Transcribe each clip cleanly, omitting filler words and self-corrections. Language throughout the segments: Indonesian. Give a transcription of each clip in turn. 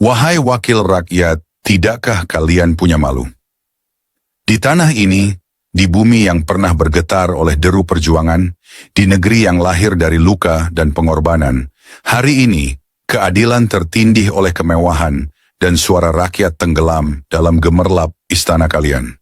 Wahai wakil rakyat, tidakkah kalian punya malu? Di tanah ini, di bumi yang pernah bergetar oleh deru perjuangan, di negeri yang lahir dari luka dan pengorbanan, hari ini, keadilan tertindih oleh kemewahan dan suara rakyat tenggelam dalam gemerlap istana kalian.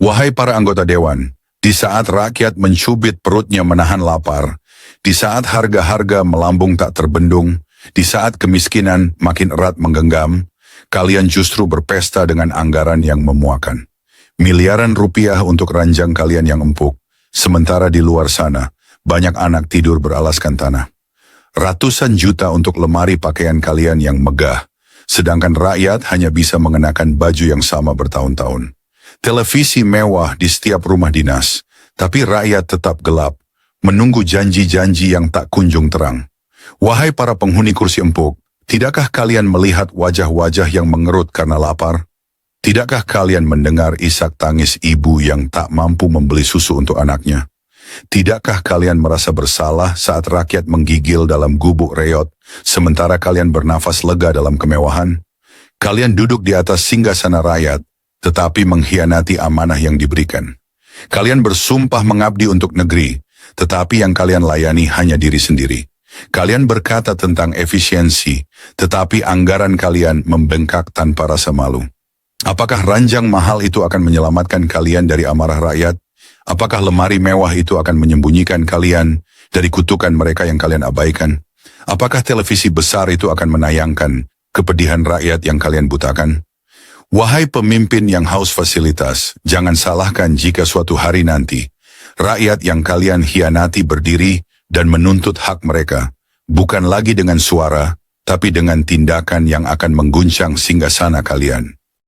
Wahai para anggota dewan, di saat rakyat mencubit perutnya menahan lapar, di saat harga-harga melambung tak terbendung, di saat kemiskinan makin erat menggenggam, kalian justru berpesta dengan anggaran yang memuakan. Miliaran rupiah untuk ranjang kalian yang empuk, sementara di luar sana, banyak anak tidur beralaskan tanah. Ratusan juta untuk lemari pakaian kalian yang megah, sedangkan rakyat hanya bisa mengenakan baju yang sama bertahun-tahun. Televisi mewah di setiap rumah dinas, tapi rakyat tetap gelap, menunggu janji-janji yang tak kunjung terang. Wahai para penghuni kursi empuk, tidakkah kalian melihat wajah-wajah yang mengerut karena lapar? Tidakkah kalian mendengar isak tangis ibu yang tak mampu membeli susu untuk anaknya? Tidakkah kalian merasa bersalah saat rakyat menggigil dalam gubuk reot, sementara kalian bernafas lega dalam kemewahan? Kalian duduk di atas singgasana rakyat, tetapi mengkhianati amanah yang diberikan. Kalian bersumpah mengabdi untuk negeri, tetapi yang kalian layani hanya diri sendiri. Kalian berkata tentang efisiensi, tetapi anggaran kalian membengkak tanpa rasa malu. Apakah ranjang mahal itu akan menyelamatkan kalian dari amarah rakyat? Apakah lemari mewah itu akan menyembunyikan kalian dari kutukan mereka yang kalian abaikan? Apakah televisi besar itu akan menayangkan kepedihan rakyat yang kalian butakan? Wahai pemimpin yang haus fasilitas, jangan salahkan jika suatu hari nanti, rakyat yang kalian hianati berdiri dan menuntut hak mereka, bukan lagi dengan suara, tapi dengan tindakan yang akan mengguncang singgasana kalian.